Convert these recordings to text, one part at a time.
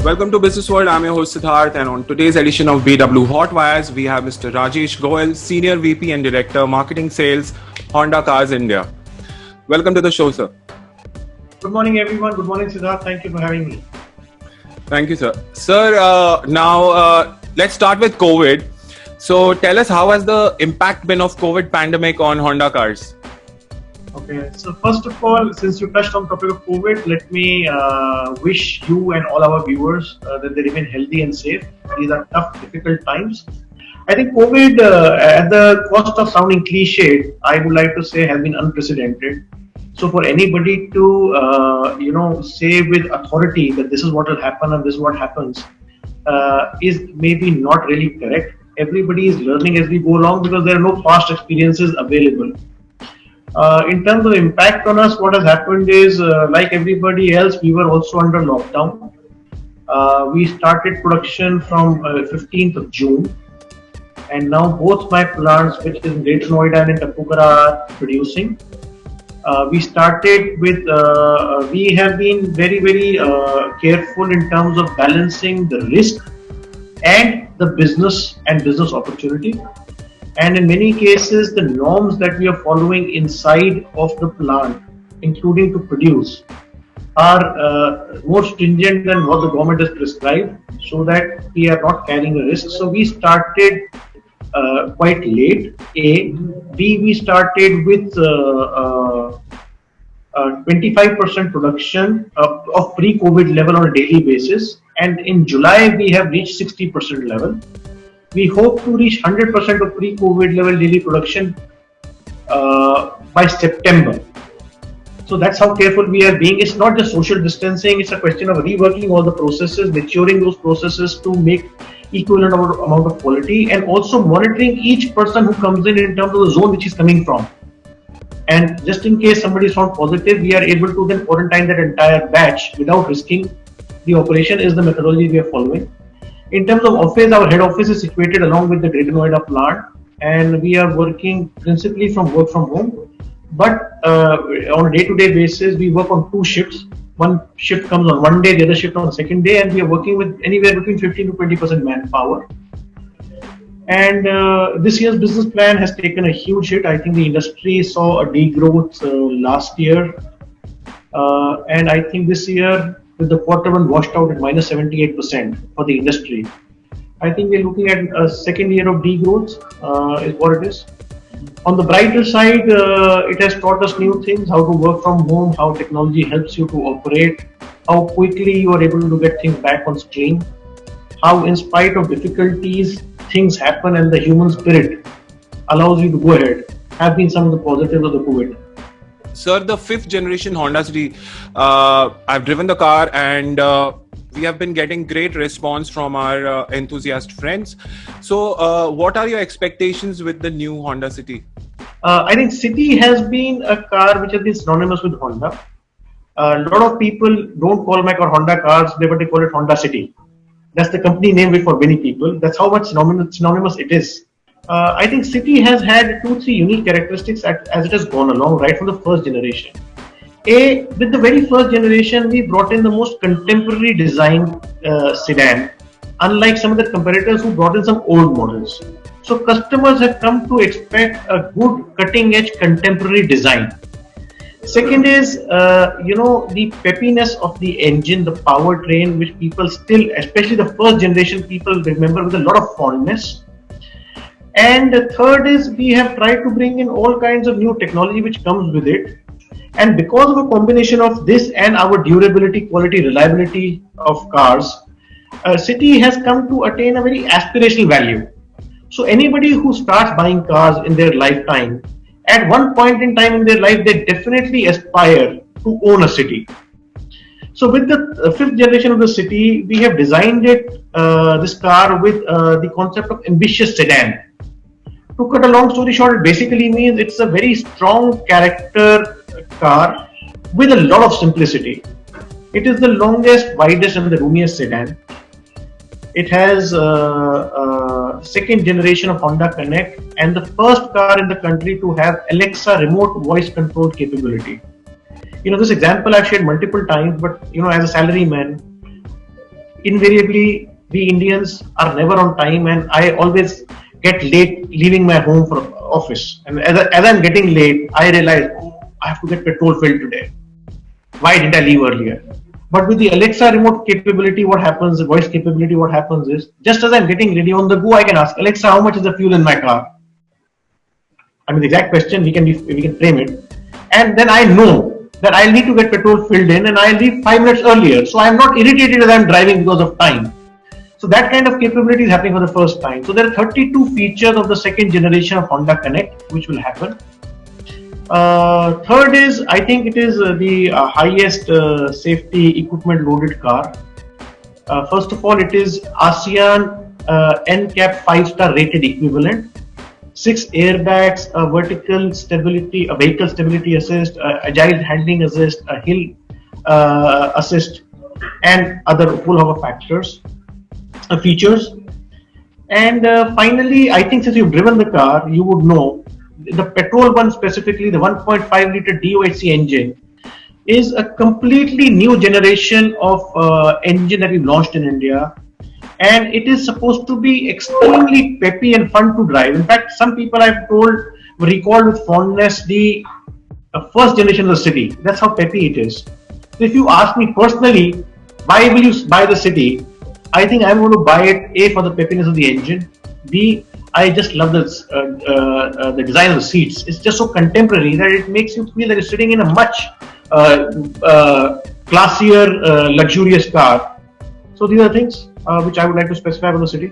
Welcome to Business World. I'm your host Siddharth, and on today's edition of BW Hot Wires, we have Mr. Rajesh Goel, Senior VP and Director, Marketing Sales, Honda Cars India. Welcome to the show, sir. Good morning, everyone. Good morning, Siddharth. Thank you for having me. Thank you, sir. Sir, now let's start with COVID. So tell us, how has the impact been of COVID pandemic on Honda Cars? Okay, so first of all, since you touched on the topic of COVID, let me wish you and all our viewers that they remain healthy and safe. These are tough, difficult times. I think COVID, at the cost of sounding cliched, I would like to say has been unprecedented. So for anybody to, say with authority that this is what will happen and this is what happens, is maybe not really correct. Everybody is learning as we go along because there are no past experiences available. In terms of impact on us, what has happened is, like everybody else, we were also under lockdown. We started production from 15th of June, and now both my plants, which is in Greater Noida and in Tapukara, are producing. We started with, we have been very, very careful in terms of balancing the risk and the business and business opportunity. And in many cases, the norms that we are following inside of the plant, including to produce, are more stringent than what the government has prescribed, so that we are not carrying a risk. So we started quite late. A. B. We started with 25% production of pre-COVID level on a daily basis. And in July, we have reached 60% level. We hope to reach 100% of pre-COVID level daily production by September. So that's how careful we are being. It's not just social distancing, it's a question of reworking all the processes, maturing those processes to make equivalent amount of quality, and also monitoring each person who comes in terms of the zone which is coming from. And just in case somebody is found positive, we are able to then quarantine that entire batch without risking the operation, is the methodology we are following. In terms of office, our head office is situated along with the Greater Noida plant, and we are working principally from work from home. But on a day-to-day basis, we work on two shifts. One shift comes on one day, the other shift on the second day, and we are working with anywhere between 15 to 20% manpower. And this year's business plan has taken a huge hit. I think the industry saw a degrowth last year, and I think this year, with the quarter one washed out at minus 78% for the industry, I think we're looking at a second year of degrowth, is what it is. On the brighter side, it has taught us new things, how to work from home, how technology helps you to operate, how quickly you are able to get things back on stream, how in spite of difficulties, things happen and the human spirit allows you to go ahead, have been some of the positives of the COVID. Sir, the 5th generation Honda City, I've driven the car and we have been getting great response from our enthusiast friends. So what are your expectations with the new Honda City? I think City has been a car which has been synonymous with Honda. A lot of people don't call my car Honda cars, but they call it Honda City. That's the company name for many people. That's how much synonymous it is. I think City has had 2-3 unique characteristics as it has gone along, right from the first generation. With the very first generation, we brought in the most contemporary design sedan, unlike some of the competitors who brought in some old models. So customers have come to expect a good cutting-edge contemporary design. Second is, the peppiness of the engine, the powertrain, which people still, especially the first generation people, remember with a lot of fondness. And the third is, we have tried to bring in all kinds of new technology which comes with it. And because of a combination of this and our durability, quality, reliability of cars, City has come to attain a very aspirational value. So anybody who starts buying cars in their lifetime, at one point in time in their life, they definitely aspire to own a City. So with the 5th generation of the City, we have designed this car with the concept of ambitious sedan. To cut a long story short, it basically means it's a very strong character car with a lot of simplicity. It is the longest, widest and the roomiest sedan. It has second generation of Honda Connect and the first car in the country to have Alexa remote voice control capability. This example I've shared multiple times, but as a salaryman, invariably we Indians are never on time, and I always get late leaving my home for office. And as I'm getting late, I realize, oh, I have to get petrol filled today. Why did I leave earlier? But with the Alexa remote capability, what happens, the voice capability, what happens is, just as I'm getting ready on the go, I can ask Alexa, how much is the fuel in my car? I mean, the exact question, we can frame it. And then I know that I'll need to get petrol filled in and I'll leave 5 minutes earlier. So I'm not irritated as I'm driving because of time. So that kind of capability is happening for the first time. So there are 32 features of the second generation of Honda Connect, which will happen. Third is, I think it is the highest safety equipment loaded car. First of all, it is ASEAN NCAP 5-star rated equivalent. 6 airbags, a vertical stability, a vehicle stability assist, agile handling assist, a hill assist, and other full hover factors, features. And finally, I think since you've driven the car, you would know the petrol one specifically, the 1.5 liter DOHC engine, is a completely new generation of engine that we launched in India. And it is supposed to be extremely peppy and fun to drive. In fact, some people I've told recall with fondness the first generation of the City. That's how peppy it is. So if you ask me personally, why will you buy the City? I think I'm going to buy it A, for the peppiness of the engine. B, I just love the design of the seats. It's just so contemporary that it makes you feel that you're sitting in a much classier, luxurious car. So these are things which I would like to specify for the City.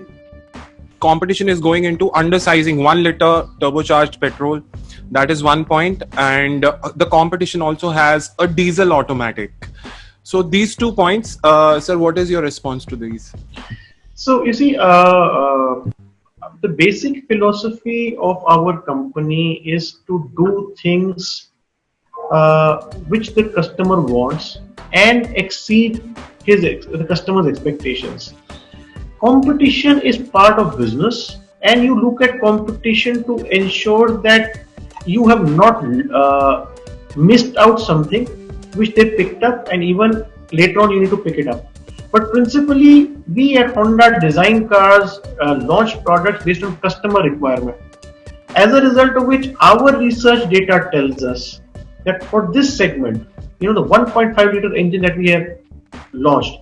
Competition is going into undersizing 1 liter turbocharged petrol. That is one point. And the competition also has a diesel automatic. So these 2 points, sir, what is your response to these? So you see, the basic philosophy of our company is to do things which the customer wants and exceed the customer's expectations. Competition is part of business, and you look at competition to ensure that you have not missed out something which they picked up, and even later on you need to pick it up. But principally, we at Honda design cars, launch products based on customer requirement. As a result of which, our research data tells us that for this segment, the 1.5 liter engine that we have launched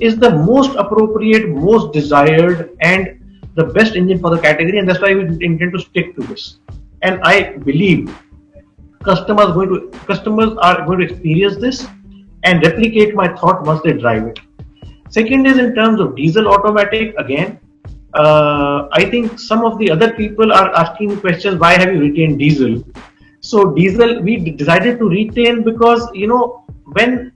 is the most appropriate, most desired, and the best engine for the category, and that's why we intend to stick to this. And I believe customers are going to experience this and replicate my thought once they drive it. Second is in terms of diesel automatic. Again, I think some of the other people are asking questions, why have you retained diesel? So diesel, we decided to retain because, when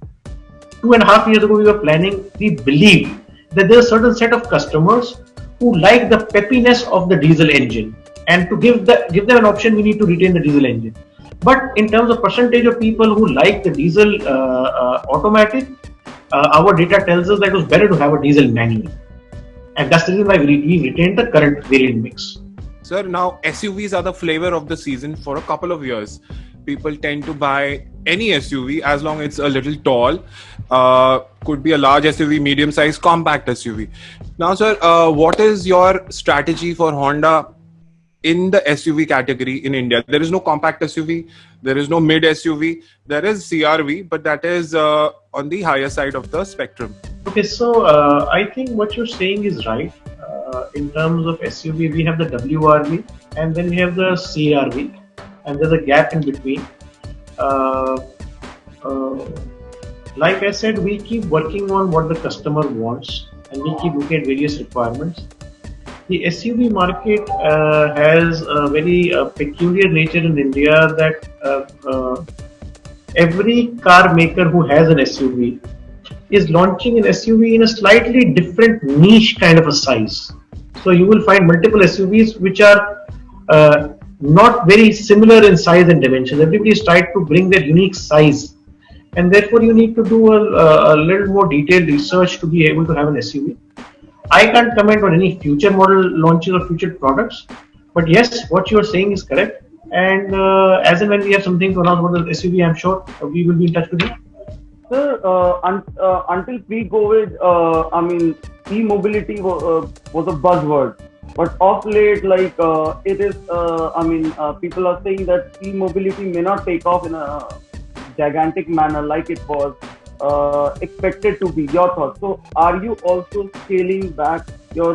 2.5 years ago we were planning, we believed that there's a certain set of customers who like the peppiness of the diesel engine, and to give them an option, we need to retain the diesel engine. But in terms of percentage of people who like the diesel automatic, our data tells us that it was better to have a diesel manual, and that's the reason why we retained the current variant mix. Sir, now SUVs are the flavor of the season for a couple of years. People tend to buy any SUV as long as it's a little tall. Could be a large SUV, medium size, compact SUV. Now, sir, what is your strategy for Honda in the SUV category in India? There is no compact SUV, there is no mid SUV, there is CRV, but that is on the higher side of the spectrum. Okay, so I think what you're saying is right. In terms of SUV, we have the WRV and then we have the CRV, and there's a gap in between. Like I said, we keep working on what the customer wants, and we keep looking at various requirements. The SUV market has a very peculiar nature in India that every car maker who has an SUV is launching an SUV in a slightly different niche kind of a size. So you will find multiple SUVs which are not very similar in size and dimensions. Everybody's tried to bring their unique size, and therefore you need to do a little more detailed research to be able to have an SUV. I can't comment on any future model launches or future products, but yes, what you are saying is correct. And as and when we have something to announce about the SUV, I'm sure we will be in touch with you. sir, until pre-COVID, e-mobility was a buzzword. But of late, it is, people are saying that e-mobility may not take off in a gigantic manner like it was expected to be. Your thoughts? So, are you also scaling back your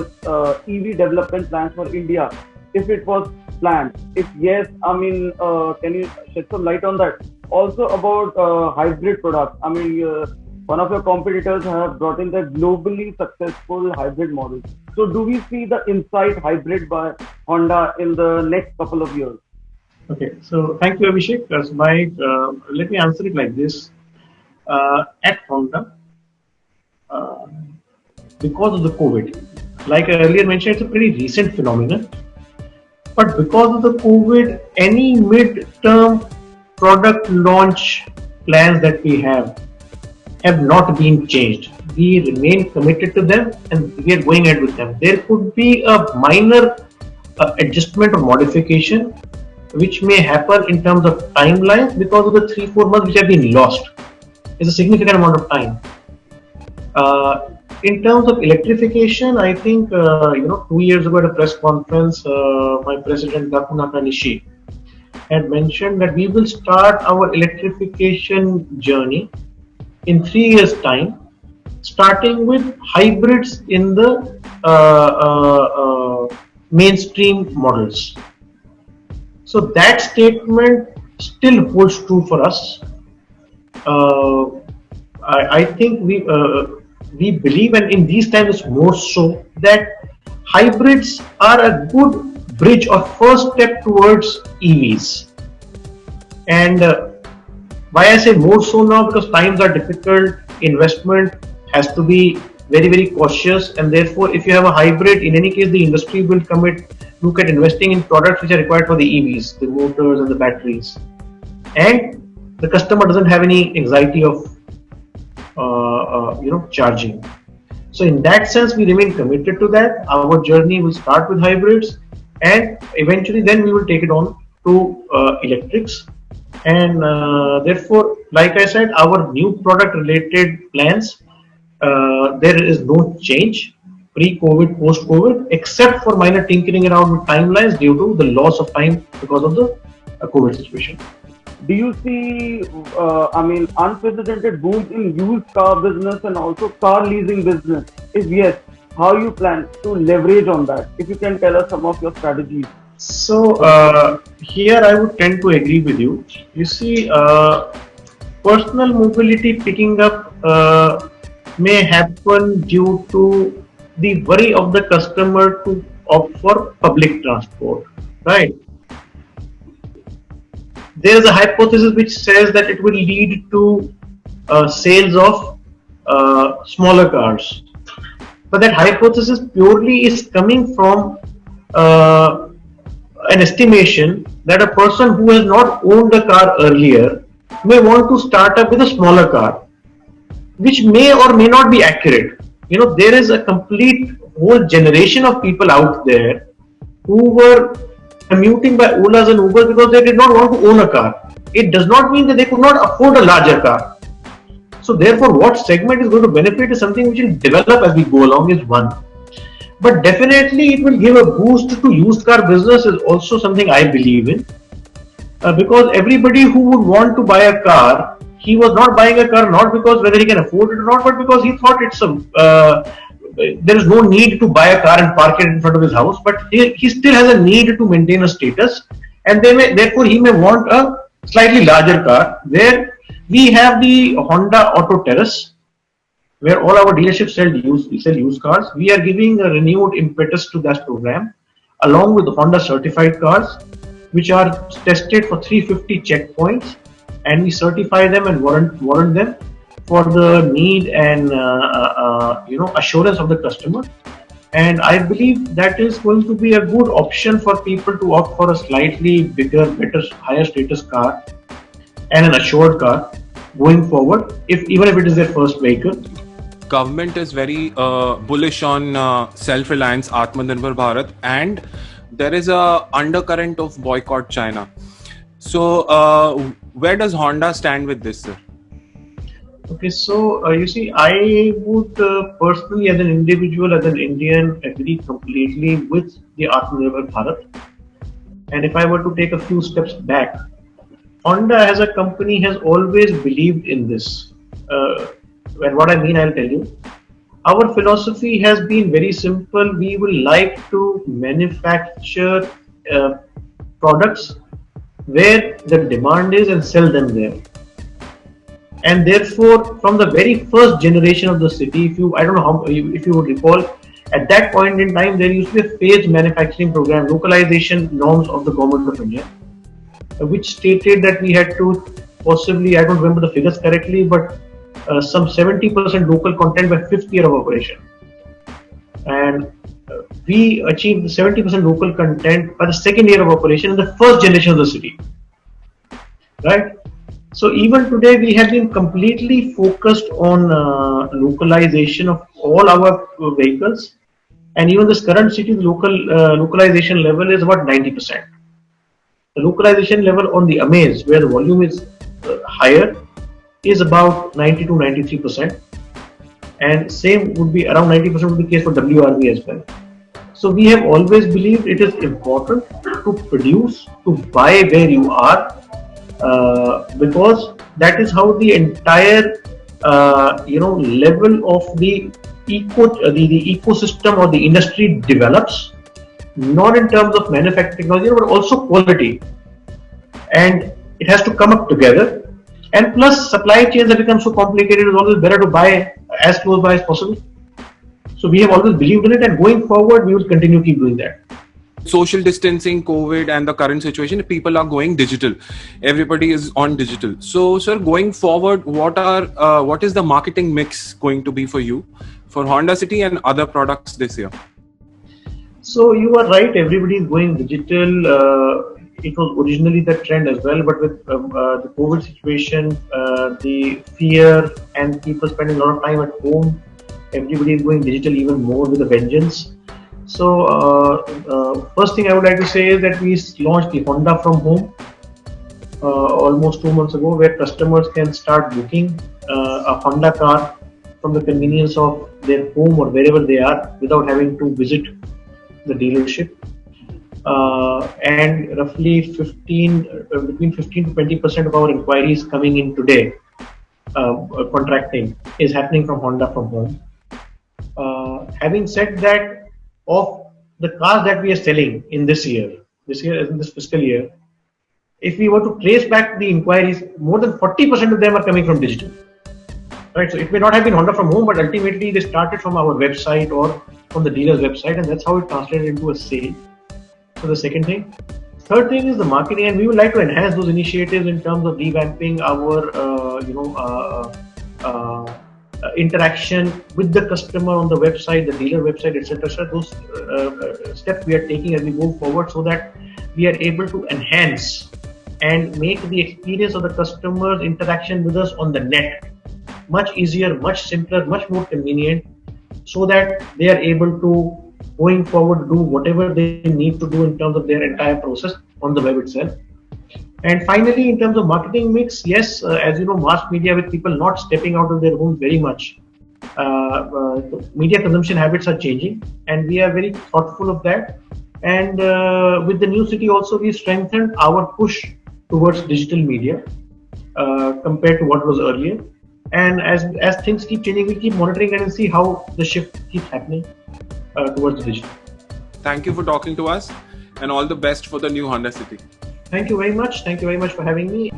EV development plans for India? If it was planned, if yes, can you shed some light on that? Also about hybrid products. One of your competitors have brought in the globally successful hybrid model. So, do we see the Insight hybrid by Honda in the next couple of years? Okay, so thank you, Abhishek. Let me answer it like this. At Honda, uh, because of the COVID, like I earlier mentioned, it's a pretty recent phenomenon. But because of the COVID, any mid-term product launch plans that we have not been changed. We remain committed to them and we are going ahead with them. There could be a minor adjustment or modification which may happen in terms of timelines because of the 3-4 months which have been lost. It's a significant amount of time. In terms of electrification, I think 2 years ago at a press conference, my president Gakunaka Nishi had mentioned that we will start our electrification journey in 3 years' time, starting with hybrids in the mainstream models. So that statement still holds true for us. I think we believe, and in these times more so, that hybrids are a good bridge or first step towards EVs. And why I say more so now, because times are difficult, investment has to be very, very cautious, and therefore if you have a hybrid, in any case the industry will look at investing in products which are required for the EVs, the motors and the batteries, and the customer doesn't have any anxiety of charging. So in that sense, we remain committed to that. Our journey will start with hybrids, and eventually then we will take it on to electrics. And therefore, like I said, our new product related plans, there is no change pre-COVID, post-COVID, except for minor tinkering around with timelines due to the loss of time because of the COVID situation. Do you see, unprecedented booms in used car business and also car leasing business? If yes, how you plan to leverage on that? If you can tell us some of your strategies. So here I would tend to agree with you. You see, personal mobility picking up may happen due to the worry of the customer to opt for public transport, right? There is a hypothesis which says that it will lead to sales of smaller cars, but that hypothesis purely is coming from an estimation that a person who has not owned a car earlier may want to start up with a smaller car, which may or may not be accurate. There is a complete whole generation of people out there who were commuting by Olas and Ubers because they did not want to own a car. It does not mean that they could not afford a larger car. So therefore, what segment is going to benefit is something which will develop as we go along is one. But definitely it will give a boost to used car business is also something I believe in. Because everybody who would want to buy a car, he was not buying a car not because whether he can afford it or not, but because he thought there is no need to buy a car and park it in front of his house, but he still has a need to maintain a status, and therefore he may want a slightly larger car. Where we have the Honda Auto Terrace, where all our dealerships sell used cars. We are giving a renewed impetus to that program, along with the Honda certified cars, which are tested for 350 checkpoints, and we certify them and warrant them for the need and assurance of the customer. And I believe that is going to be a good option for people to opt for a slightly bigger, better, higher status car and an assured car going forward, even if it is their first vehicle. Government is very bullish on self-reliance, Atmanirbhar Bharat, and there is a undercurrent of boycott China. So where does Honda stand with this, sir? Okay, so you see, I would personally, as an individual, as an Indian, agree completely with the Atmanirbhar Bharat. And if I were to take a few steps back, Honda as a company has always believed in this. And what I mean, I'll tell you. Our philosophy has been very simple. We would like to manufacture uh, products where the demand is and sell them there. And therefore, from the very first generation of the city, if you, I don't know how, if you would recall, at that point in time, there used to be a phased manufacturing program, localization norms of the government of India, which stated that we had to possibly, I don't remember the figures correctly, but some 70% local content by fifth year of operation. And we achieved 70% local content by the second year of operation in the first generation of the city, right? So even today, we have been completely focused on localization of all our vehicles, and even this current city's localization level is about 90%. The localization level on the Amaze, where the volume is higher, is about 90 to 93%, and same would be around 90% would be the case for WRV as well. So we have always believed it is important to produce, to buy where you are, because that is how the entire level of the the ecosystem or the industry develops, not in terms of manufacturing technology but also quality, and it has to come up together. And plus, supply chains have become so complicated. It's always better to buy as close by as possible. So we have always believed in it, and going forward, we will continue to keep doing that. Social distancing, COVID, and the current situation, people are going digital. Everybody is on digital. So, sir, going forward, what is the marketing mix going to be for you for Honda City and other products this year? So you are right. Everybody is going digital. It was originally the trend as well, but with the COVID situation, the fear and people spending a lot of time at home, everybody is going digital even more with a vengeance. So first thing I would like to say is that we launched the Honda from Home almost 2 months ago, where customers can start booking a Honda car from the convenience of their home or wherever they are without having to visit the dealership. And roughly between 15 to 20% of our inquiries coming in today, contracting, is happening from Honda from Home. Having said that, of the cars that we are selling in this year, in this fiscal year, if we were to trace back the inquiries, more than 40% of them are coming from digital. Right, so it may not have been Honda from Home, but ultimately they started from our website or from the dealer's website, and that's how it translated into a sale. So the second thing. Third thing is the marketing, and we would like to enhance those initiatives in terms of revamping our interaction with the customer on the website, the dealer website, etc. So those steps we are taking as we move forward, so that we are able to enhance and make the experience of the customer's interaction with us on the net much easier, much simpler, much more convenient, so that they are able to, going forward, do whatever they need to do in terms of their entire process on the web itself. And finally, in terms of marketing mix, yes, as you know, mass media, with people not stepping out of their homes very much, media consumption habits are changing, and we are very thoughtful of that. And with the new city also, we strengthened our push towards digital media compared to what was earlier. And as things keep changing, we keep monitoring and see how the shift keeps happening towards the digital. Thank you for talking to us, and all the best for the new Honda City. Thank you very much. Thank you very much for having me.